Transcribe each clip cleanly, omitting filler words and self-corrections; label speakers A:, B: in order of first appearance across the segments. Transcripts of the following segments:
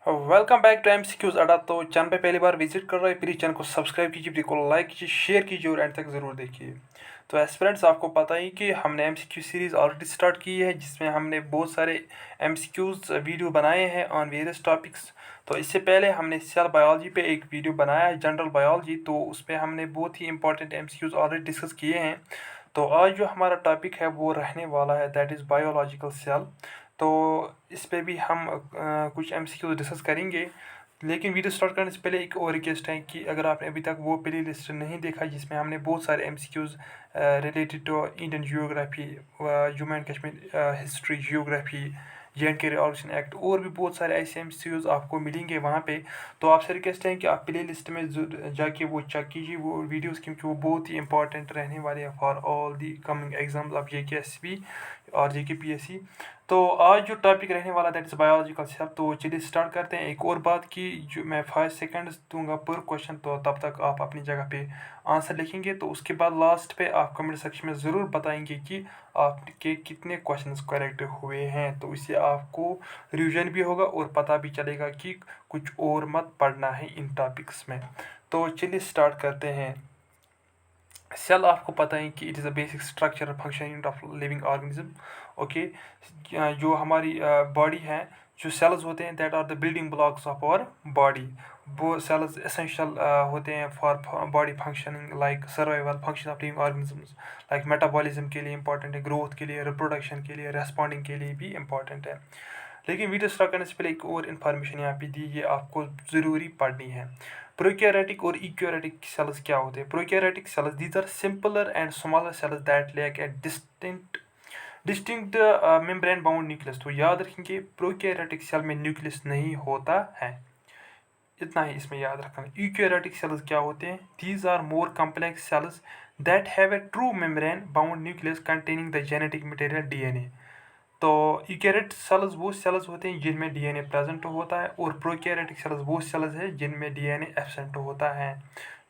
A: Welcome back to MCQs अड्डा। तो channel पे पहली बार विजिट कर रहे हैं, प्लीज़ चैनल को सब्सक्राइब कीजिए, वीडियो को लाइक कीजिए, शेयर कीजिए और एंड तक ज़रूर देखिए। तो एस्पिरेंट्स, आपको पता ही कि हमने एमसीक्यू सीरीज़ ऑलरेडी स्टार्ट की है, जिसमें हमने बहुत सारे एमसीक्यूज वीडियो बनाए हैं ऑन वेरियस टॉपिक्स। तो इससे पहले हमने सेल बायोलॉजी पे एक वीडियो बनाया है, जनरल बायोलॉजी, तो उस पर हमने बहुत ही इंपॉर्टेंट एमसीक्यूज ऑलरेडी डिस्कस किए हैं। तो आज जो हमारा टॉपिक है वो रहने वाला है, दैट इज़ बायोलॉजिकल सेल। तो इस पे भी हम कुछ एमसीक्यू डिस्कस करेंगे। लेकिन वीडियो स्टार्ट करने से पहले एक और रिक्वेस्ट है कि अगर आपने अभी तक वो प्ले लिस्ट नहीं देखा जिसमें हमने बहुत सारे MCQs related to Indian geography, Jammu and Kashmir history, geography, JNK revolution act और भी बहुत सारे ऐसे एमसीक्यूज आपको मिलेंगे वहाँ पे। तो आपसे रिक्वेस्ट है कि आप प्ले लिस्ट में जाके वो चेक कीजिए वो वीडियोस, क्योंकि वो बहुत ही इंपॉर्टेंट रहने वाले हैं for all the coming exams of JKSB और JKPSC। तो आज जो टॉपिक रहने वाला दैट इज़ बायोलॉजिकल सेल। तो चलिए स्टार्ट करते हैं। एक और बात कि जो मैं 5 सेकंड्स दूंगा पर क्वेश्चन, तो तब तक आप अपनी जगह पे आंसर लिखेंगे। तो उसके बाद लास्ट पे आप कमेंट सेक्शन में ज़रूर बताएंगे कि आपके कितने क्वेश्चंस करेक्ट हुए हैं। तो इससे आपको रिवीजन भी होगा और पता भी चलेगा कि कुछ और मत पढ़ना है इन टॉपिक्स में। तो चलिए स्टार्ट करते हैं। सेल आपको पता है कि it is a basic structure function unit of living organism. Okay, जो हमारी बॉडी है, जो सेल्स होते हैं that are the building blocks of our body. वो सेल्स एसेंशियल होते हैं for body functioning, like survival, function of living organisms, like metabolism के लिए इंपॉर्टेंट है, ग्रोथ के लिए, रिप्रोडक्शन के लिए, रेस्पॉन्डिंग के लिए भी इंपॉर्टेंट है। लेकिन वीडियो स्टार्ट करने से पहले एक और इन्फॉर्मेशन यहाँ पे दी, ये आपको ज़रूरी पढ़नी है। प्रोकैरियोटिक और यूकैरियोटिक सेल्स क्या होते हैं? Prokaryotic cells, these are simpler and smaller cells that lack a distinct membrane bound nucleus. तो याद रखेंगे प्रोकैरियोटिक सेल में न्यूक्लियस नहीं होता है, इतना ही इसमें याद रखना। यूकैरियोटिक सेल्स क्या होते हैं? These are more complex cells that have a true membrane bound nucleus containing the genetic material DNA। तो यूकैरियोटिक सेल्स वो सेल्स होते हैं जिनमें DNA प्रेजेंट होता है, और प्रोकैरियोटिक सेल्स वो सेल्स है जिनमें DNA एब्सेंट होता है।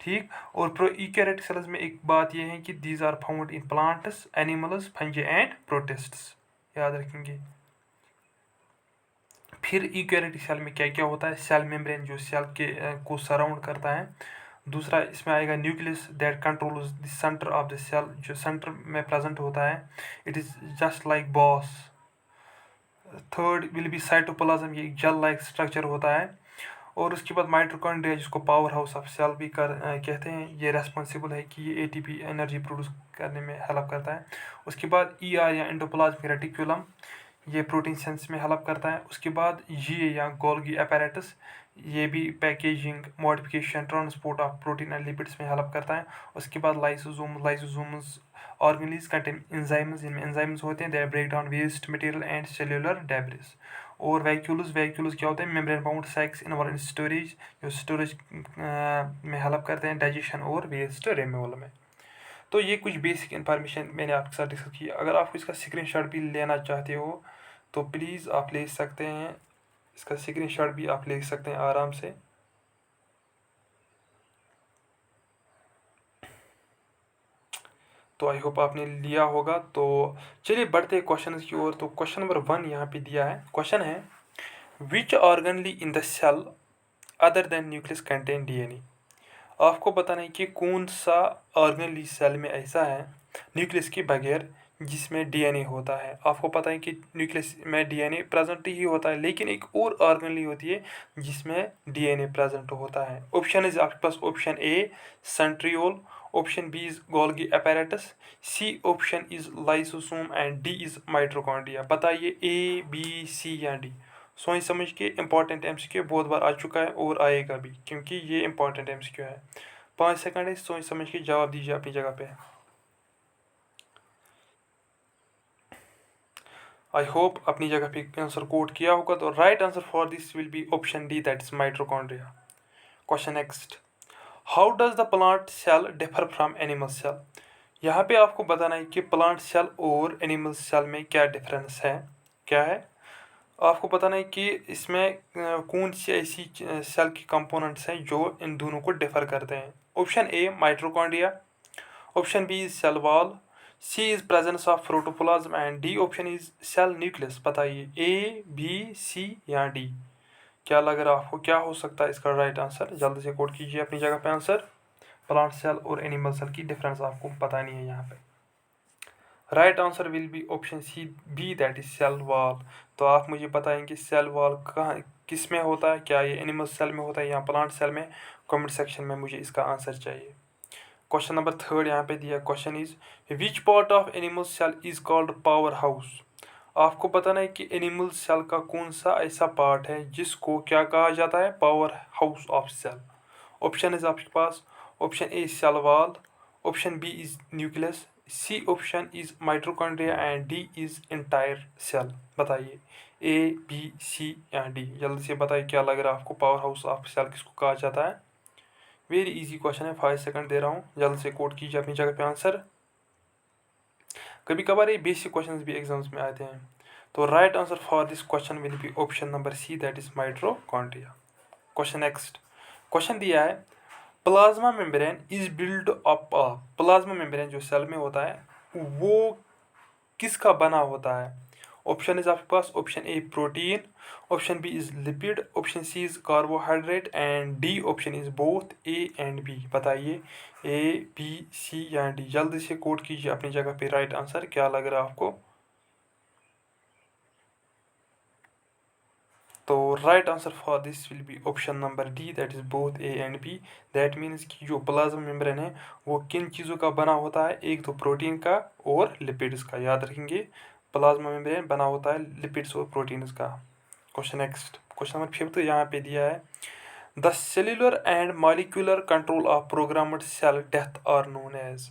A: ठीक। और यूकैरियोटिक सेल्स में एक बात यह है कि these are found in plants, animals, fungi and protists, याद रखेंगे। फिर यूकैरियोटिक सेल में क्या क्या होता है? सेल मेम्ब्रेन जो सेल के को सराउंड करता है। दूसरा इसमें आएगा nucleus that controls the centre of the cell, जो सेंटर में प्रेजेंट होता है, it is just like boss. Third will be cytoplasm, ये जेल लाइक स्ट्रक्चर होता है। और उसके बाद माइटोकॉन्ड्रिया, जिसको पावर हाउस ऑफ सेल भी कहते हैं, ये रेस्पॉन्सिबल है कि ये ATP एनर्जी प्रोड्यूस करने में हेल्प करता है। उसके बाद ER या एंडोप्लाज्मिक रेटिकुलम, ये प्रोटीन सेंस में हेल्प करता है। उसके बाद ये या गोल्गी apparatus, ये भी packaging, modification, transport of protein and lipids में हेल्प करता है। उसके बाद लाइसोसोम्स ऑर्गेनीज कंटेन एंजाइम्स, इनमें एंजाइम्स होते हैं that break down waste material and cellular debris. और वैक्यूल्स क्या होते हैं? Membrane bound sacs involve in storage, जो स्टोरेज में हेल्प करते हैं डाइजेशन और वेस्ट रिमूवल में। तो ये कुछ बेसिक इन्फॉर्मेशन मैंने आपके साथ डिस्कस की। अगर आप इसका स्क्रीनशॉट भी लेना चाहते हो तो प्लीज़ आप ले सकते हैं, इसका स्क्रीनशॉट भी आप ले सकते हैं आराम से। तो आई होप आपने लिया होगा। तो चलिए बढ़ते हैं क्वेश्चन की ओर। तो क्वेश्चन नंबर 1 यहाँ पे दिया है। क्वेश्चन है, which organelle in the cell other than nucleus contain DNA। आपको बताना है कि कौन सा ऑर्गनली सेल में ऐसा है न्यूक्लियस के बगैर जिसमें DNA होता है। आपको पता है कि न्यूक्लियस में DNA प्रेजेंट ही होता है, लेकिन एक और ऑर्गनली होती है जिसमें DNA प्रेजेंट होता है। ऑप्शन इज आपके पास, option A centriole, option B is Golgi apparatus, C option is lysosome and D is mitochondria. बताइए A, B, C या डी। सोच समझ के इम्पॉर्टेंट MCQ बहुत बार आ चुका है और आएगा भी, क्योंकि ये इम्पॉर्टेंट MCQ है। 5 सेकंड है, सोच समझ के जवाब दीजिए अपनी जगह पे। आई होप अपनी जगह पे आंसर कोट किया होगा। तो right answer for this will be option D, that is mitochondria. Question next, how does the plant cell differ from animal cell. यहाँ पे आपको बताना है कि प्लांट सेल और एनिमल सेल में क्या डिफरेंस है, क्या है। आपको बताना है कि इसमें कौन सी ऐसी सेल की कंपोनेंट्स हैं जो इन दोनों को डिफर करते हैं। Option A mitochondria, option B is cell wall, C is presence of protoplasm and D option is cell nucleus. बताइए A, B, C या डी। क्या लग रहा है आपको, क्या हो सकता है इसका राइट आंसर? जल्दी से कोड कीजिए अपनी जगह पे आंसर। प्लांट सेल और एनिमल सेल की डिफरेंस आपको बतानी है यहाँ पे। Right answer will be option C B, that is cell wall. तो आप मुझे बताएंगे सेल वॉल कहाँ किस में होता है, क्या ये एनिमल सेल में होता है या प्लांट सेल में? कमेंट सेक्शन में मुझे इसका आंसर चाहिए। क्वेश्चन नंबर 3 यहाँ पे दिया, question is which part of animal cell is called power house? आपको बताना है कि एनिमल सेल का कौन सा ऐसा पार्ट है जिसको क्या कहा जाता है? Power house of cell. Option is आपके पास, option A cell wall, option B is nucleus, C option is mitochondria and D is entire cell. बताइए ए बी सी या डी, जल्दी से बताइए क्या लग रहा है आपको, पावर हाउस ऑफ सेल किसको कहा जाता है? वेरी इजी क्वेश्चन है, 5 सेकंड दे रहा हूँ, जल्द से कोड कीजिए अपनी जगह पे आंसर। कभी कभार ये बेसिक क्वेश्चंस भी एग्जाम्स में आते हैं। तो right answer for this question will be option number C, that is mitochondria. Question next, question दिया है plasma membrane is build up. Plasma membrane जो सेल में होता है वो किसका बना होता है? ऑप्शन इज आपके पास, option A protein, option B is lipid, option C is carbohydrate and D option is both A and B. बताइए ए बी सी या डी, जल्दी से कोड कीजिए अपनी जगह पे राइट आंसर, क्या लग रहा है आपको? तो right answer for this will be option number D, that is both A and B. That means कि जो प्लाज्मा मेम्ब्रेन है वो किन चीज़ों का बना होता है? एक तो प्रोटीन का और लिपिड्स का, याद रखेंगे प्लाज्मा मेम्ब्रेन बना होता है लिपिड्स और प्रोटीन्स का। क्वेश्चन नेक्स्ट, क्वेश्चन नंबर 5 यहाँ पे दिया है the cellular and molecular control of programmed cell death are known as.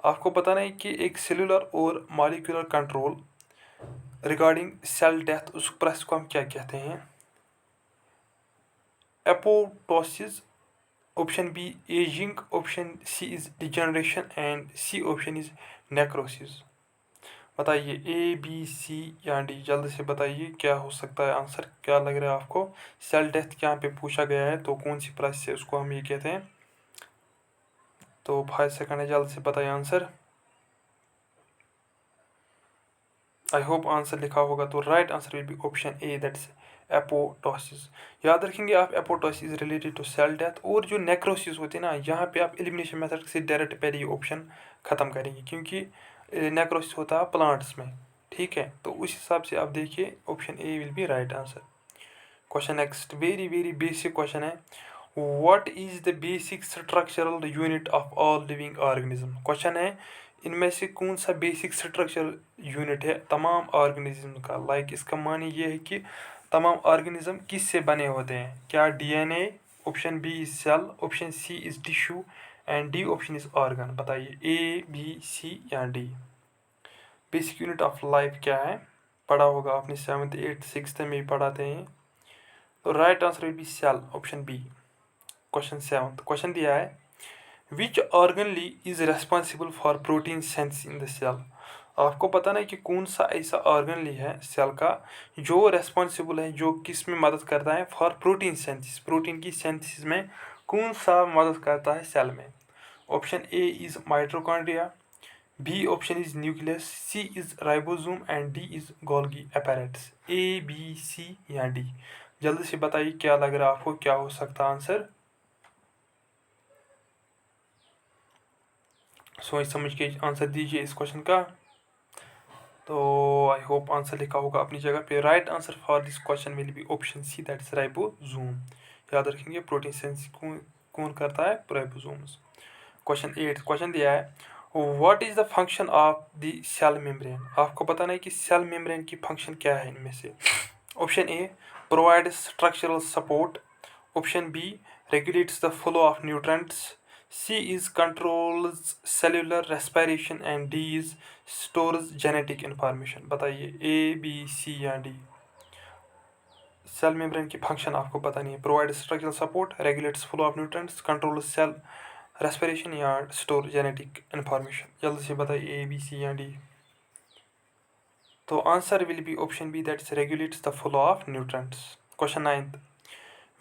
A: आपको बताना है कि एक सेल्यूलर और molecular control regarding cell death उस प्रोसेस को हम क्या कहते हैं? Apoptosis, option B ageing, option C is degeneration and C option is necrosis. बताइए ए बी सी या डी, जल्द से बताइए क्या हो सकता है आंसर, क्या लग रहा है आपको? सेल डेथ यहाँ पे पूछा गया है तो कौन सी प्रोसेस से उसको हम ये कहते हैं? तो 5 सेकंड है, जल्द से बताइए आंसर। आई होप आंसर लिखा होगा। तो right answer will be option A, that's apoptosis. याद रखेंगे आप, apoptosis related to cell death. और जो नेक्रोसिस होती है ना, यहाँ पे आप एलिमिनेशन मेथड से डायरेक्ट पहले ये ऑप्शन ख़त्म करेंगे क्योंकि नेक्रोसिस होता है प्लांट्स में, ठीक है? तो उस हिसाब से आप देखिए option A will be right answer. Question next, very very basic question है, what is the basic structural unit of all living organism? Question है इनमें से कौन सा बेसिक स्ट्रक्चरल यूनिट है तमाम ऑर्गेनिज्म का? लाइक इसका मानी ये है कि तमाम ऑर्गेनिज्म किस से बने होते हैं? क्या DNA, option B is cell, option C is tissue and D option is organ. बताइए ए बी सी या D. Basic unit of life क्या है? पढ़ा होगा आपने 7th 8th 6th में भी पढ़ाते हैं। तो right answer will be cell, option B. Question 7, question दिया है which organelle is responsible for protein sense in the cell? आपको पता नहीं कि कौन सा ऐसा ऑर्गनली है सेल का जो रेस्पॉन्सिबल है, जो किस में मदद करता है फॉर प्रोटीन सेंसिस, प्रोटीन की सेंसिस में कौन सा मदद करता है सेल में? Option A is mitochondria, B option is nucleus, C is ribosome and D is Golgi apparatus। A B C या डी, जल्दी से बताइए क्या लग रहा है आपको, क्या हो सकता है आंसर? सोच समझ के आंसर दीजिए इस क्वेश्चन का। तो आई होप आंसर लिखा होगा अपनी जगह पे। Right answer for this question will be option C, that is ribosome. याद रखेंगे प्रोटीन सेंस कौन कौन करता है? राइबोसोम्स। क्वेश्चन 8, क्वेश्चन दिया है what is the function of the cell membrane? आपको बताना है कि सेल मेम्ब्रेन की फंक्शन क्या है इनमें से? Option A provide structural support, option B regulates the flow of nutrients, C is controls cellular respiration and D is stores genetic information। बताइए ए बी सी या डी। सेल मेम्ब्रेन की function आपको पता नहीं है। Provide structural support, regulates flow of nutrients, control cell respiration या store genetic information. जल्दी से बताइए ए बी सी या डी। तो answer will be option B, that is regulates the flow of nutrients. Question 9,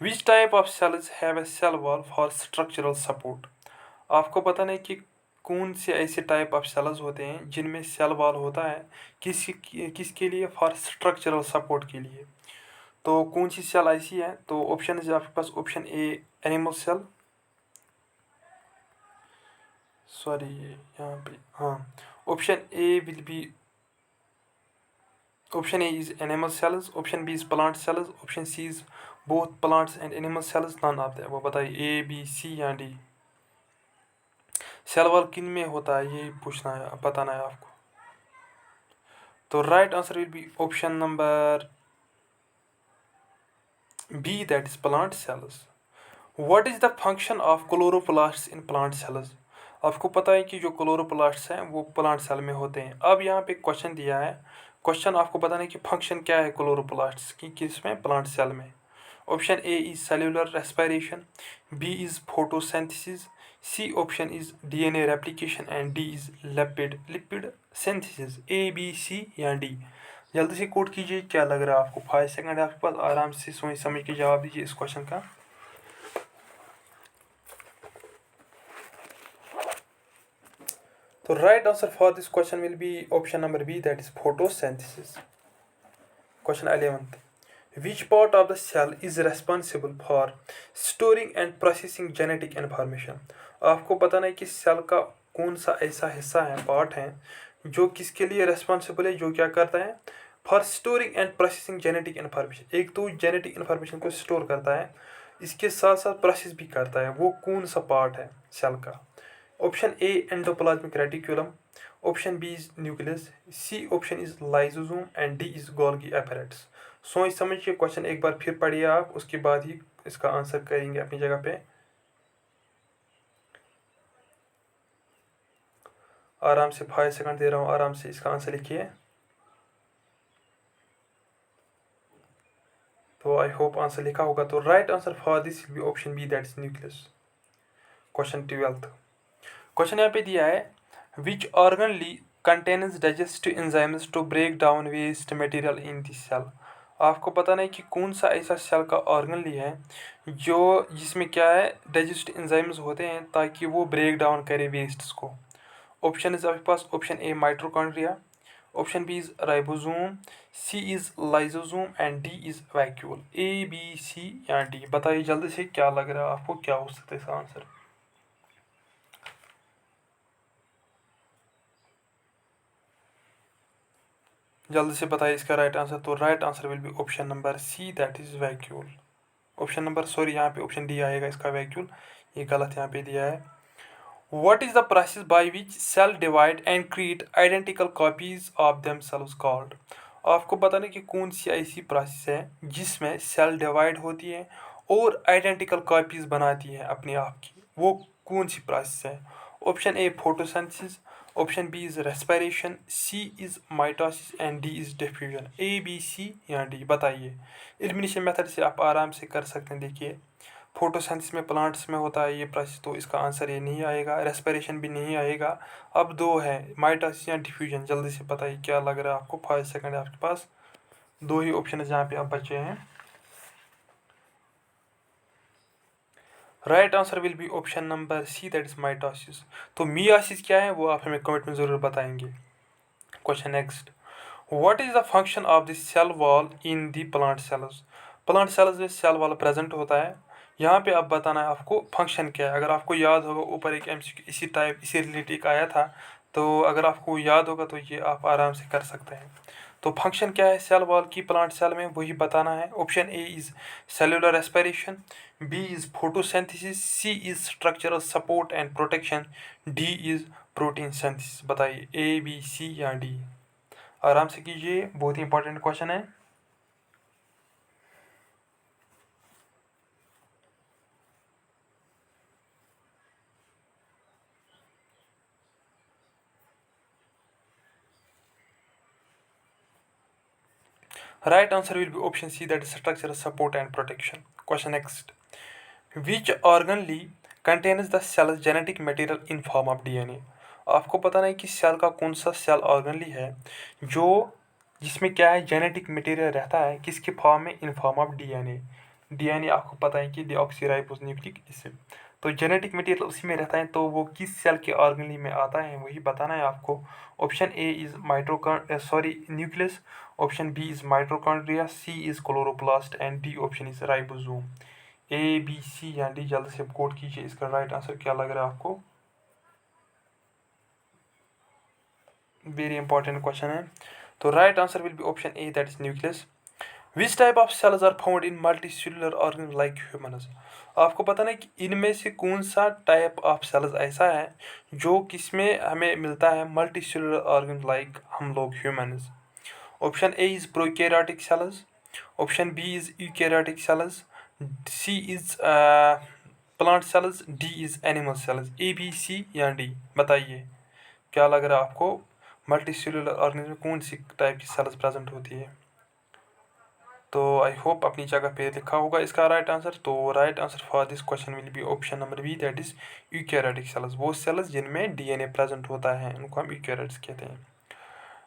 A: which type of cells have a cell wall for structural support? आपको पता नहीं कि कौन से ऐसे टाइप ऑफ सेल्स होते हैं जिनमें सेल वॉल होता है किसके लिए? फॉर स्ट्रक्चरल सपोर्ट के लिए। तो कौन सी सेल ऐसी है? तो ऑप्शन है आपके पास option A animal cell, sorry यहाँ पे हाँ, option A will be, option A is animal cells, option B is plant cells, option C is both plants and animal cells, none of them। वो बताइए A B C या D। Cell wall किन में होता है ये पूछना है, बताना है आपको। तो right answer will be option number B, that is plant cells। What is the function of chloroplasts in plant cells? आपको पता है कि जो क्लोरोप्लास्ट्स हैं वो प्लांट सेल में होते हैं। अब यहाँ पे क्वेश्चन दिया है, क्वेश्चन आपको बताना है कि फंक्शन क्या है क्लोरोप्लास्ट्स की किसमें, प्लांट सेल में। Option A is cellular respiration, B is photosynthesis, C option is DNA replication and D is lipid synthesis. A B C या डी? जल्दी से कोड कीजिए, क्या लग रहा है आपको? 5 सेकंड है आपके पास, आराम से सोच समझ के जवाब दीजिए इस क्वेश्चन का। तो right answer for this question will be option number B, that is photosynthesis. Question 11th, which part of the cell is responsible for storing and processing genetic information? आपको बताना है कि सेल का कौन सा ऐसा हिस्सा है, पार्ट है, जो किसके लिए रेस्पॉन्सिबल है, जो क्या करता है, for storing and processing genetic information. एक तो जेनेटिक इन्फॉर्मेशन को स्टोर करता है, इसके साथ साथ प्रोसेस भी करता है, वो कौन सा पार्ट है सेल का? Option A endoplasmic reticulum, option B is nucleus, C option is lysosome and D is Golgi apparatus. सोच समझ के क्वेश्चन एक बार फिर पढ़िए आप, उसके बाद ही इसका आंसर करेंगे अपनी जगह पे। आराम से 5 सेकंड दे रहा हूँ, आराम से इसका आंसर लिखिए। तो आई होप आंसर लिखा होगा। तो right answer for this will be option B, that is nucleus. Question 12th, question यहाँ पे दिया है, which organelle contains digestive enzymes to break down waste material in this cell. आपको पता नहीं कि कौन सा ऐसा सेल का ऑर्गनली है जो जिसमें क्या है, डाइजेस्टिव एंजाइम्स होते हैं ताकि वो ब्रेक डाउन करे वेस्ट्स को। ऑप्शन इज आपके पास option A mitochondria, option B is ribosome, C is lysosome and D is vacuole. A B C या डी? बताइए जल्दी से, क्या लग रहा है आपको, क्या हो सकता है इसका आंसर? जल्दी से बताइए इसका राइट आंसर। तो right answer will be option number C, that is vacuole. Option number, sorry यहाँ पे ऑप्शन डी आएगा इसका, वैक्यूल, ये गलत यहाँ पे दिया है। What is the process by which cell divide and create identical copies of themselves called? आपको बताने की कौन सी ऐसी प्रोसेस है जिसमें सेल डिवाइड होती है और आइडेंटिकल कॉपीज बनाती है अपने आप की, वो कौन सी प्रोसेस है? Option A photosynthesis, option B is respiration, C is mitosis and D is diffusion. A B C या डी? बताइए। एलिमिनेशन मेथड से आप आराम से कर सकते हैं। देखिए, फोटोसिंथेसिस में प्लांट्स में होता है ये प्रोसेस, तो इसका आंसर ये नहीं आएगा, रेस्पिरेशन भी नहीं आएगा। अब दो है, माइटोसिस या डिफ्यूजन। जल्दी से बताइए क्या लग रहा है आपको, 5 सेकंड है आपके पास, दो ही ऑप्शन है जहाँ पे आप बचे हैं। Right answer will be option number C, that is mitosis. तो मियोसिस क्या है वो आप हमें कमेंट में ज़रूर बताएंगे। Question next, what is the function of the cell wall in the plant cells? Plant cells में सेल वॉल प्रेजेंट होता है, यहाँ पे अब बताना है आपको फंक्शन क्या है। अगर आपको याद होगा ऊपर एक एमसीक्यू इसी टाइप इसी रिलेटेड आया था, तो अगर आपको याद होगा तो ये आप आराम से कर सकते हैं। तो फंक्शन क्या है सेल वॉल की प्लांट सेल में, वही बताना है। Option A is cellular respiration, B is photosynthesis, C is structural support and protection, D is protein synthesis. बताइए ए बी सी या डी? आराम से कीजिए, बहुत ही इंपॉर्टेंट क्वेश्चन है। Right answer will be option C, that is structural support and protection. Question next. Which organelle contains the cell's genetic material in form of DNA? आपको पता नहीं कि सेल का कौन सा सेल ऑर्गनली है जो जिसमें क्या है जेनेटिक मटेरियल रहता है, किसके फॉर्म में, in form of DNA. DNA आपको पता है कि डीऑक्सीराइबोस न्यूक्लिक एसिड। तो जेनेटिक मटेरियल उसी में रहता है, तो वो किस सेल के ऑर्गेनली में आता है वही बताना है आपको। Option A is nucleus, option B is mitochondria, C is chloroplast and D option is ribosome. A B C या डी, जल्द से कोड कीजिए इसका राइट आंसर क्या लग रहा है आपको। वेरी इंपॉर्टेंट क्वेश्चन है। तो right answer will be option A, that is nucleus. Which type of cells are found in multicellular organ like humans. आपको पता नहीं कि इनमें से कौन सा टाइप ऑफ सेल्स ऐसा है जो किसमें हमें मिलता है मल्टी सेलुलर ऑर्गन लाइक हम लोग humans. Option A is prokaryotic cells, option B is eukaryotic cells, C is plant cells, D is animal cells. A B C या डी, बताइए क्या लग रहा है आपको, मल्टी सेलुलर ऑर्गेनिज्म में कौन सी टाइप की सेल्स प्रेजेंट होती है। तो आई होप अपनी जगह पे लिखा होगा इसका राइट आंसर। तो right answer for this question will be option number B, that is eukaryotic cells. वो सेल्स जिनमें डीएनए प्रेजेंट होता है उनको हम यूकैरियोट्स कहते हैं।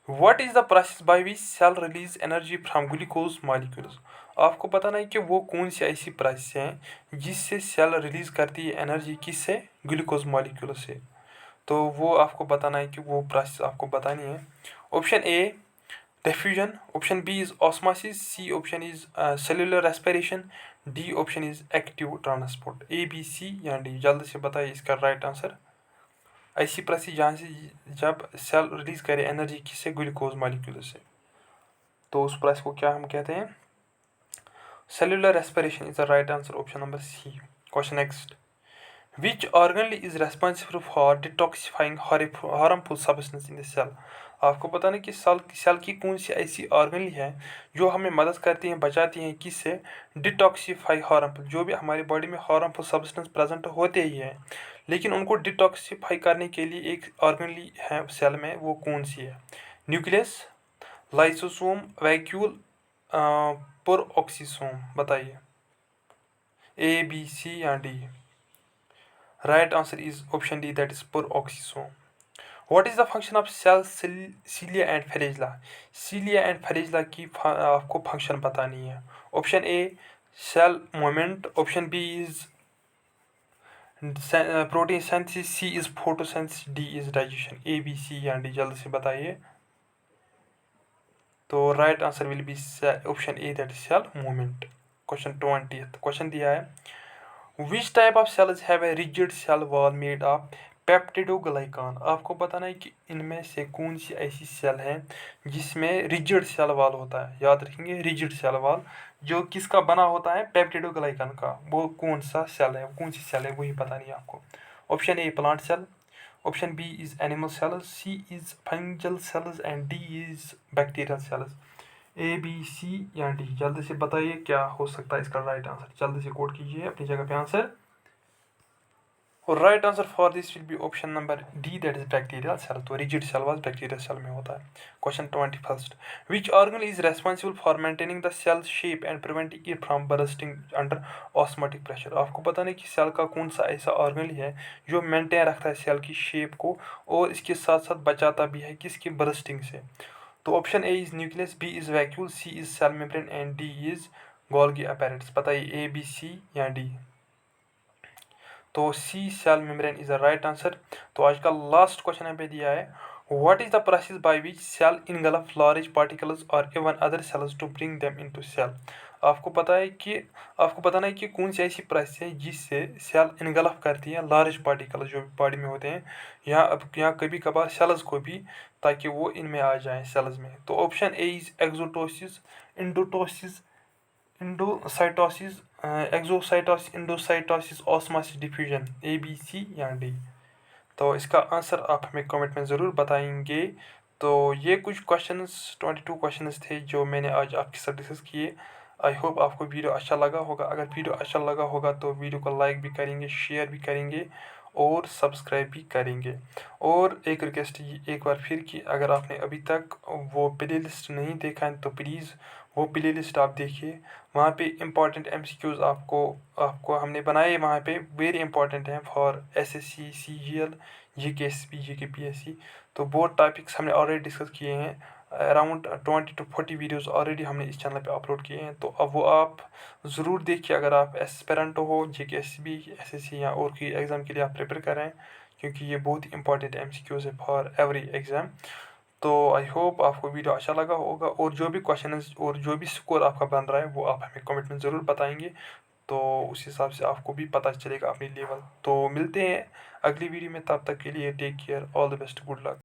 A: What is the process by which cell release energy from glucose molecules. आपको पता नहीं कि वो कौन सी ऐसी प्रोसेस है जिससे सेल रिलीज करती है एनर्जी, किससे, ग्लूकोज मॉलिक्यूल से। तो वो आपको बताना है कि वो प्रोसेस आपको बतानी है। Option A diffusion, option B is osmosis, C option is cellular respiration, D option is active transport. A B C या डी, जल्द से बताइए इसका राइट आंसर। ऐसी प्रोसेस जहाँ से जब सेल रिलीज करे एनर्जी, किससे, ग्लूकोज मॉलिक्यूल से, तो उस प्रोसेस को क्या हम कहते हैं, cellular respiration is the right answer, option number C. Question next, which organ is responsible for detoxifying harmful substance in the cell। आपको पता नहीं कि सेल की कौन सी ऐसी ऑर्गनली है जो हमें मदद करती हैं, बचाती हैं, किससे, डिटॉक्सीफाई हार्मफुल, जो भी हमारी बॉडी में हार्मफुल सब्सटेंस प्रेजेंट होते ही हैं, लेकिन उनको डिटॉक्सीफाई करने के लिए एक ऑर्गनली है सेल में, वो कौन सी है। न्यूक्लियस, लाइसोसोम, वैक्यूल, पेरोक्सिसोम, बताइए ए बी सी या D. Right answer is option D, that is peroxisome. What is the function of cell cilia and flagella? Cilia and flagella की आपको फंक्शन बतानी है। Option A cell movement, option B is protein synthesis, C is photosynthesis, D is digestion. A B C या D, जल्द से बताइए। तो right answer will be option A, that is cell movement. Question 20 question दिया है, which type of cells have a rigid cell wall made of peptidoglycan. आपको बताना है कि इनमें से कौन सी ऐसी सेल है जिसमें रिजिड सेल वॉल होता है। याद रखेंगे, रिजिड सेल वॉल जो किसका बना होता है, पेप्टिडोग्लाइकान का। वो कौन सा सेल है, कौन सी सेल है, वही पता नहीं आपको। Option A plant cell, option B is animal cells, C is fungal cells and D is bacterial cells. A B C या डी, जल्दी से बताइए क्या हो सकता है इसका राइट आंसर। जल्दी से कोड कीजिए अपनी जगह पे आंसर। और right answer for this will be option number D, that is bacterial cell. तो rigid cell wall bacterial cell में होता है। Question 21, which organ is responsible for maintaining the cell shape and preventing it from bursting under osmotic pressure. आपको पता नहीं कि cell का कौन सा ऐसा ऑर्गन है जो मेंटेन रखता है सेल की शेप को और इसके साथ साथ बचाता भी है किसकी, बर्स्टिंग से। तो option A is nucleus, B is vacuole, C is cell membrane and D is Golgi apparatus. बताइए ए बी सी या डी। तो C cell membrane is the right answer. तो आज का लास्ट क्वेश्चन यहाँ पे दिया है, what is the process by which cell engulf large particles or even other cells to bring them into cell. आपको पता है कि आपको बताना है कि कौन सी ऐसी प्रोसेस है जिससे सेल इनगल्फ करती है लार्ज पार्टिकल्स जो बॉडी में होते हैं, या कभी कभार सेल्स को भी, ताकि वो इनमें आ जाए सेल्स में। तो option A is exocytosis, endocytosis, endocytosis, exocytosis, endocytosis, osmosis, diffusion. A B C या डी। तो इसका आंसर आप हमें कमेंट में ज़रूर बताएंगे। तो ये कुछ क्वेश्चंस 22 क्वेश्चंस थे जो मैंने आज आपके साथ डिस्कस किए। आई होप आपको वीडियो अच्छा लगा होगा। अगर वीडियो अच्छा लगा होगा तो वीडियो को लाइक भी करेंगे, शेयर भी करेंगे और सब्सक्राइब भी करेंगे। और एक रिक्वेस्ट एक बार फिर कि अगर आपने अभी तक वो प्ले लिस्ट नहीं देखा है तो प्लीज़ वो प्ले लिस्ट आप देखिए। वहाँ पे इम्पॉर्टेंट MCQs आपको आपको हमने बनाए, वहाँ पे वेरी इंपॉर्टेंट हैं for SSC, CGL, GK SB, GK PSC। तो वो टॉपिक्स हमने ऑलरेडी डिस्कस किए हैं। अराउंड 20 to 40 वीडियोस ऑलरेडी हमने इस चैनल पे अपलोड किए हैं, तो अब वो आप ज़रूर देखिए अगर आप एस्पिरेंट हो, JKSB, SSC या और कोई एग्ज़ाम के लिए आप प्रिपेयर कर रहे हैं, क्योंकि ये बहुत ही इंपॉर्टेंट MCQs है फॉर एवरी एग्ज़ाम। तो आई होप आपको वीडियो अच्छा लगा होगा, और जो भी क्वेश्चन और जो भी स्कोर आपका बन रहा है वो आप हमें कमेंट में ज़रूर बताएंगे, तो उस हिसाब से आपको भी पता चलेगा अपनी लेवल। तो मिलते हैं अगली वीडियो में, तब तक के लिए take care, all the best, good luck.